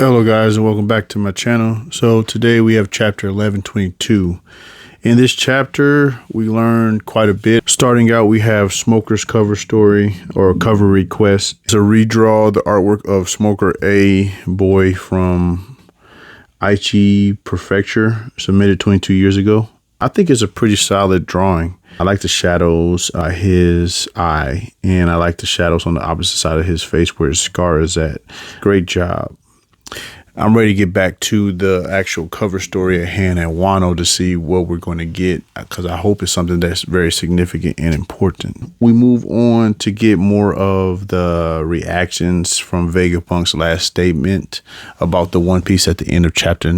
Hello guys and welcome back to my channel. So today we have chapter 1122. In this chapter we learned quite a bit. Starting out we have Smoker's cover story or cover request. It's a redraw the artwork of Smoker A Boy from Aichi Prefecture, submitted 22 years ago. I think it's a pretty solid drawing. I like the shadows, his eye, and I like the shadows on the opposite side of his face where his scar is at. Great job. I'm ready to get back to the actual cover story at hand at Wano to see what we're going to get, because I hope it's something that's very significant and important. We move on to get more of the reactions from Vegapunk's last statement about the One Piece at the end of chapter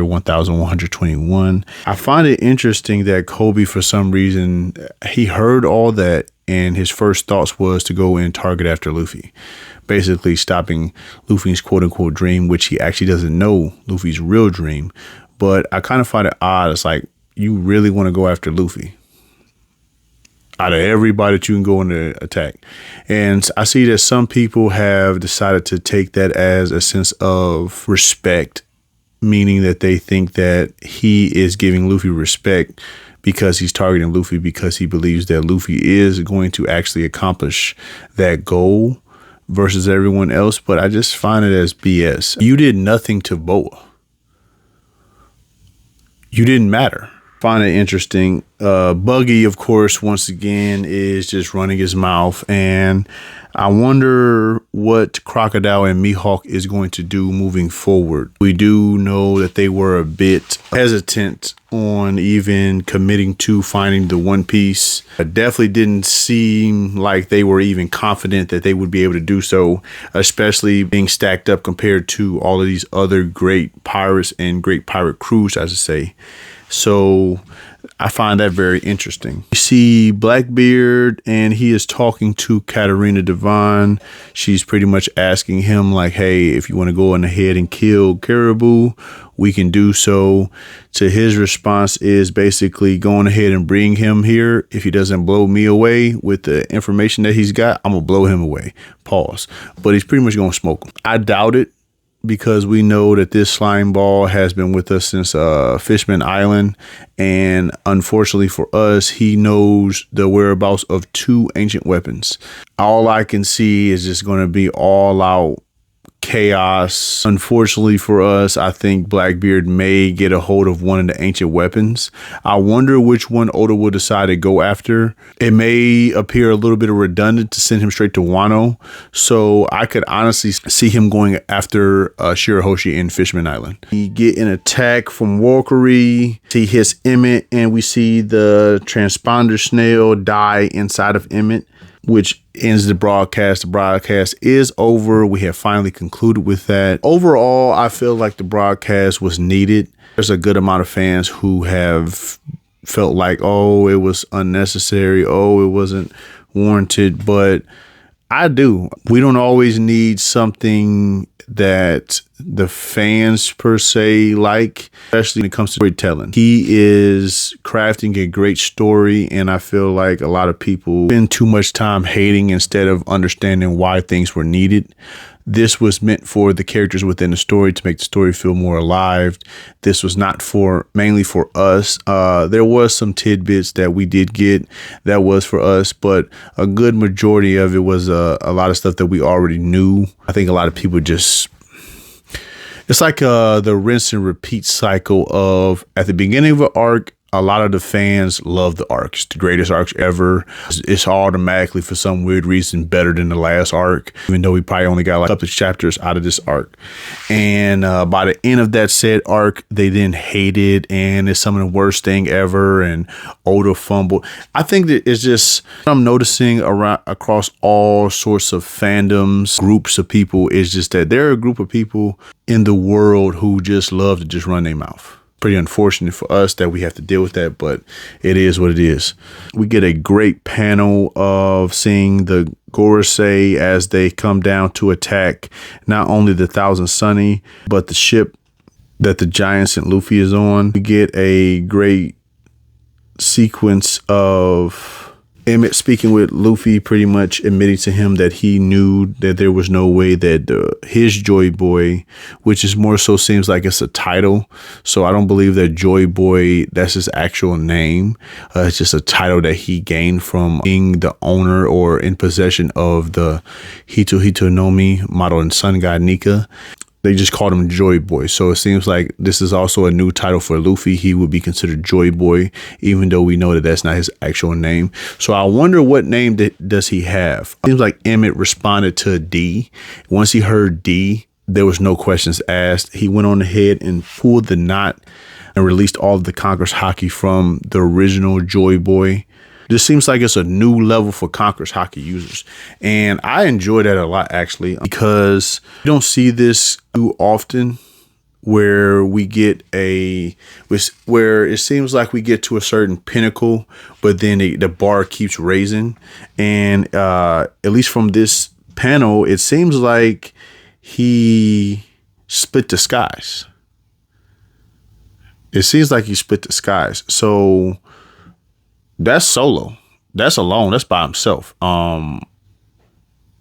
1121. I find it interesting that Kobe, for some reason, he heard all that and his first thoughts was to go and target after Luffy, basically stopping Luffy's quote-unquote dream, which he actually doesn't know Luffy's real dream. But I kind of find it odd. It's like, you really want to go after Luffy out of everybody that you can go into attack. And I see that some people have decided to take that as a sense of respect, meaning that they think that he is giving Luffy respect because he's targeting Luffy, because he believes that Luffy is going to actually accomplish that goal versus everyone else. But I just find it as BS. You did nothing to Boa. You didn't matter. Find it interesting. Buggy, of course, once again, is just running his mouth, and I wonder what Crocodile and Mihawk is going to do moving forward. We do know that they were a bit hesitant on even committing to finding the One Piece. It definitely didn't seem like they were even confident that they would be able to do so, especially being stacked up compared to all of these other great pirates and great pirate crews, I should say. So I find that very interesting. You see Blackbeard, and he is talking to Katarina Devine. She's pretty much asking him like, hey, if you want to go on ahead and kill Caribou, we can do so. To his response is basically going ahead and bring him here. If he doesn't blow me away with the information that he's got, I'm going to blow him away. Pause. But he's pretty much going to smoke him. I doubt it, because we know that this slime ball has been with us since Fishman Island, and unfortunately for us, he knows the whereabouts of 2 ancient weapons. All I can see is just going to be all out chaos. Unfortunately for us, I think Blackbeard may get a hold of one of the ancient weapons. I wonder which one Oda will decide to go after. It may appear a little bit redundant to send him straight to Wano, so I could honestly see him going after Shirahoshi in Fishman Island. We get an attack from Walkery. He hits Emmett, and we see the transponder snail die inside of Emmett, which ends the broadcast. The broadcast is over. We have finally concluded with that. Overall, I feel like the broadcast was needed. There's a good amount of fans who have felt like, oh, it was unnecessary. Oh, it wasn't warranted. But I do. We don't always need something that the fans per se like, especially when it comes to storytelling. He is crafting a great story, and I feel like a lot of people spend too much time hating instead of understanding why things were needed. This was meant for the characters within the story to make the story feel more alive. This was not mainly for us. There was some tidbits that we did get that was for us, but a good majority of it was a lot of stuff that we already knew. I think a lot of people just, it's like the rinse and repeat cycle of, at the beginning of an arc, a lot of the fans love the arc. It's the greatest arc ever. It's automatically, for some weird reason, better than the last arc, even though we probably only got like a couple of chapters out of this arc. And by the end of that said arc, they then hate it, and it's some of the worst thing ever, and Oda fumbled. I think that it's just, I'm noticing across all sorts of fandoms, groups of people, is just that there are a group of people in the world who just love to just run their mouth. Pretty unfortunate for us that we have to deal with that, but it is what it is. We get a great panel of seeing the Gorosei as they come down to attack not only the Thousand Sunny, but the ship that the giant St. Luffy is on. We get a great sequence of Emmett speaking with Luffy, pretty much admitting to him that he knew that there was no way that his Joy Boy, which is more so seems like it's a title. So I don't believe that Joy Boy, that's his actual name. It's just a title that he gained from being the owner or in possession of the Hito Hito no Mi model and sun god Nika. They just called him Joy Boy. So it seems like this is also a new title for Luffy. He would be considered Joy Boy, even though we know that that's not his actual name. So I wonder what name does he have? Seems like Emmett responded to D. Once he heard D, there was no questions asked. He went on ahead and pulled the knot and released all of the Conqueror's Haki from the original Joy Boy. This seems like it's a new level for Conqueror's Haki users. And I enjoy that a lot, actually, because you don't see this too often where we get where it seems like we get to a certain pinnacle, but then the bar keeps raising. And at least from this panel, it seems like he split the skies. It seems like he split the skies. So that's solo. That's alone. That's by himself.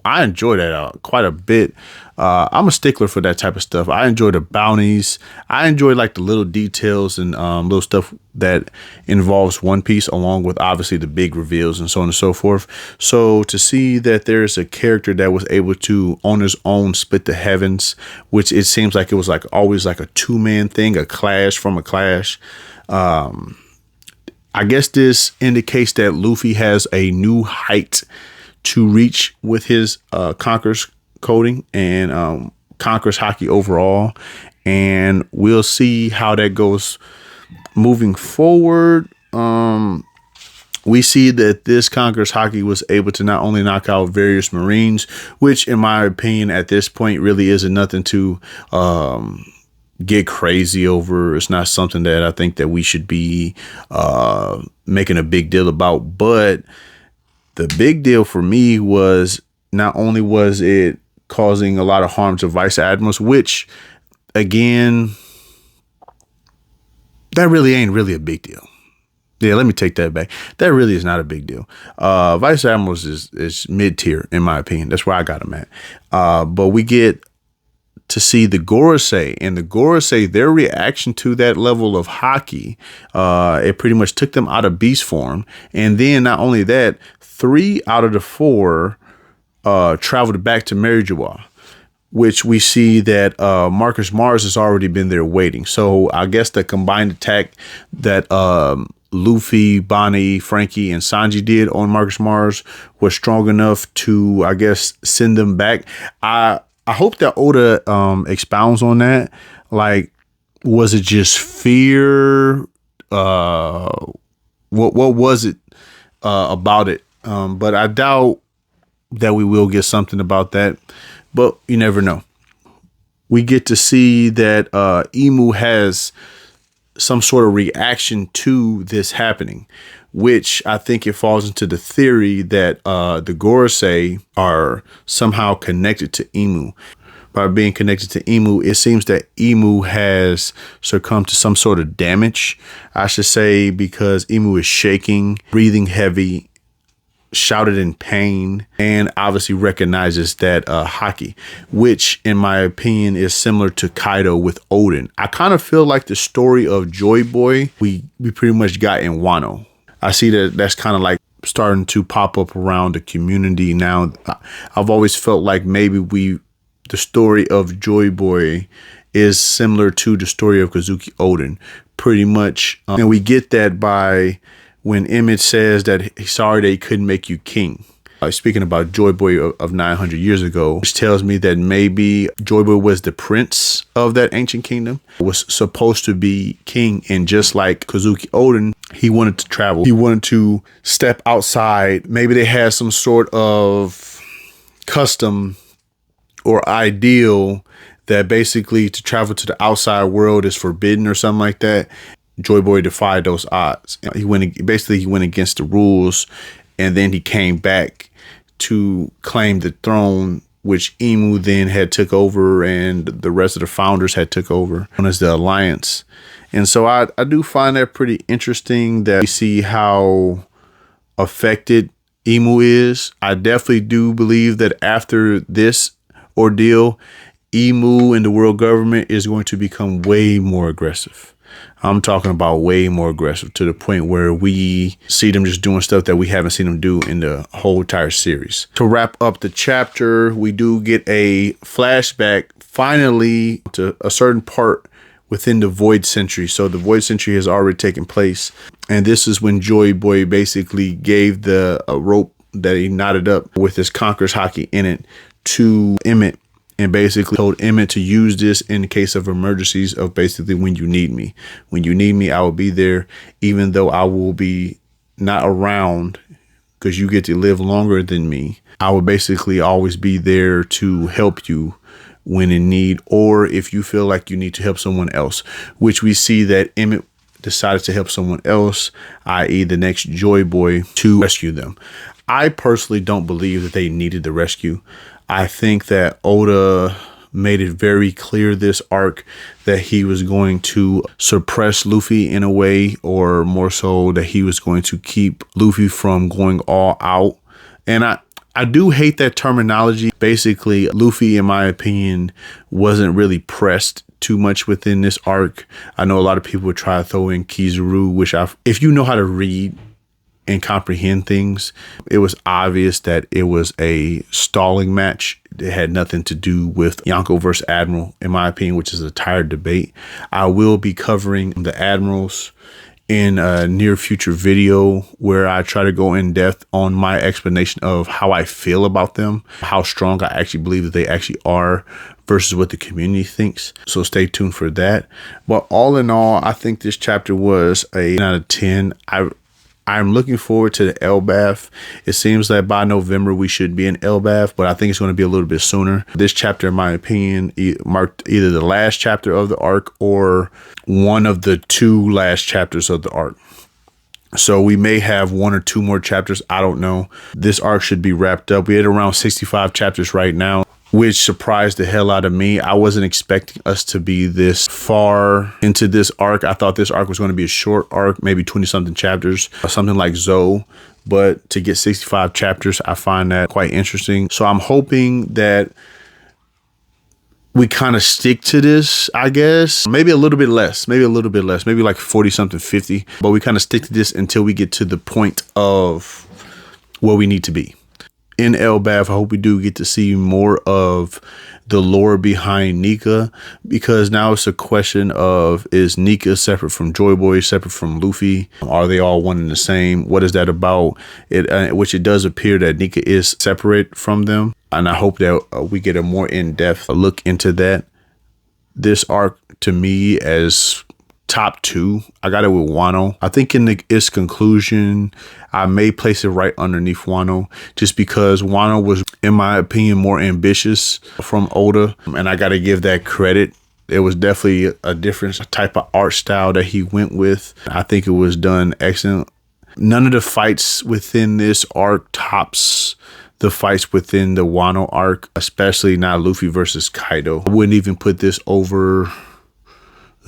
I enjoy that quite a bit. I'm a stickler for that type of stuff. I enjoy the bounties. I enjoy like the little details and little stuff that involves One Piece, along with obviously the big reveals and so on and so forth. So to see that there's a character that was able to on his own split the heavens, which it seems like it was like always like a two-man thing, a clash from a clash. I guess this indicates that Luffy has a new height to reach with his Conqueror's coding and Conqueror's Haki overall. And we'll see how that goes moving forward. We see that this Conqueror's Haki was able to not only knock out various Marines, which in my opinion at this point really isn't nothing to get crazy over. It's not something that I think that we should be making a big deal about. But the big deal for me was not only was it causing a lot of harm to vice admirals, which again, that really ain't really a big deal. Yeah, let me take that back. That really is not a big deal. Vice admirals is mid tier in my opinion. That's where I got them at. But we get to see the Gorosei, and the Gorosei, their reaction to that level of Haki, it pretty much took them out of beast form. And then not only that, 3 out of the 4 traveled back to Marijois, which we see that Marcus Mars has already been there waiting. So I guess the combined attack that Luffy, Bonnie, Frankie, and Sanji did on Marcus Mars was strong enough to, I guess, send them back. I hope that Oda expounds on that. Like, was it just fear? What was it about it? But I doubt that we will get something about that. But you never know. We get to see that Emu has some sort of reaction to this happening, which I think it falls into the theory that the Gorosei are somehow connected to Emu. By being connected to Emu, it seems that Emu has succumbed to some sort of damage, I should say, because Emu is shaking, breathing heavy, shouted in pain, and obviously recognizes that Haki, which in my opinion is similar to Kaido with Odin. I kind of feel like the story of Joy Boy we pretty much got in Wano. I see that that's kind of like starting to pop up around the community now. I've always felt like maybe the story of Joy Boy is similar to the story of Kazuki Odin, pretty much. And we get that by when Emmett says that he's sorry that he couldn't make you king. Speaking about Joy Boy of 900 years ago, which tells me that maybe Joy Boy was the prince of that ancient kingdom, was supposed to be king. And just like Kazuki Odin, he wanted to travel. He wanted to step outside. Maybe they had some sort of custom or ideal that basically to travel to the outside world is forbidden or something like that. Joy Boy defied those odds. He went against the rules, and then he came back to claim the throne, which Emu then had took over, and the rest of the founders had took over known as the Alliance. And so I do find that pretty interesting that we see how affected Emu is. I definitely do believe that after this ordeal, Emu and the world government is going to become way more aggressive. I'm talking about way more aggressive, to the point where we see them just doing stuff that we haven't seen them do in the whole entire series. To wrap up the chapter, we do get a flashback finally to a certain part within the Void Century. So the Void Century has already taken place. And this is when Joy Boy basically gave the rope that he knotted up with his Conqueror's hockey in it to Emmett, and basically told Emmett to use this in case of emergencies, of basically, when you need me. When you need me, I will be there, even though I will be not around, because you get to live longer than me. I will basically always be there to help you when in need, or if you feel like you need to help someone else, which we see that Emmett decided to help someone else, i.e. the next Joy Boy, to rescue them. I personally don't believe that they needed the rescue. I think that Oda made it very clear this arc that he was going to suppress Luffy in a way, or more so that he was going to keep Luffy from going all out. And I do hate that terminology. Basically, Luffy, in my opinion, wasn't really pressed too much within this arc. I know a lot of people would try to throw in Kizaru, which if you know how to read and comprehend things, it was obvious that it was a stalling match. It had nothing to do with Yonko versus Admiral, in my opinion, which is a tired debate. I will be covering the Admirals in a near future video where I try to go in depth on my explanation of how I feel about them, how strong I actually believe that they actually are versus what the community thinks. So stay tuned for that. But all in all, I think this chapter was a 9 out of 10. I'm looking forward to the Elbaf. It seems that by November we should be in Elbaf, but I think it's going to be a little bit sooner. This chapter, in my opinion, marked either the last chapter of the arc or one of the two last chapters of the arc. So we may have one or two more chapters. I don't know. This arc should be wrapped up. We had around 65 chapters right now, which surprised the hell out of me. I wasn't expecting us to be this far into this arc. I thought this arc was going to be a short arc, maybe 20 something chapters, something like Zoe. But to get 65 chapters, I find that quite interesting. So I'm hoping that we kind of stick to this, I guess. Maybe a little bit less, maybe like 40 something, 50. But we kind of stick to this until we get to the point of where we need to be. In Elbaf, I hope we do get to see more of the lore behind Nika, because now it's a question of, is Nika separate from Joy Boy, separate from Luffy? Are they all one and the same? What is that about? Which it does appear that Nika is separate from them. And I hope that we get a more in-depth look into that. This arc, to me, as top 2, I got it with Wano. I think in its conclusion, I may place it right underneath Wano, just because Wano was, in my opinion, more ambitious from Oda, and I got to give that credit. It was definitely a different type of art style that he went with. I think it was done excellent. None of the fights within this arc tops the fights within the Wano arc, especially not Luffy versus Kaido. I wouldn't even put this over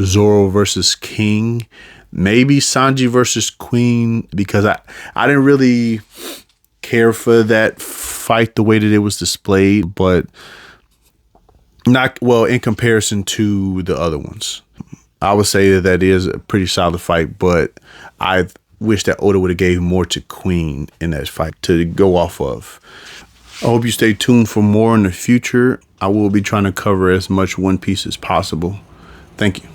Zoro versus King, maybe Sanji versus Queen, because I didn't really care for that fight the way that it was displayed, but not well in comparison to the other ones. I would say that is a pretty solid fight, but I wish that Oda would have gave more to Queen in that fight to go off of. I hope you stay tuned for more in the future. I will be trying to cover as much One Piece as possible. Thank you.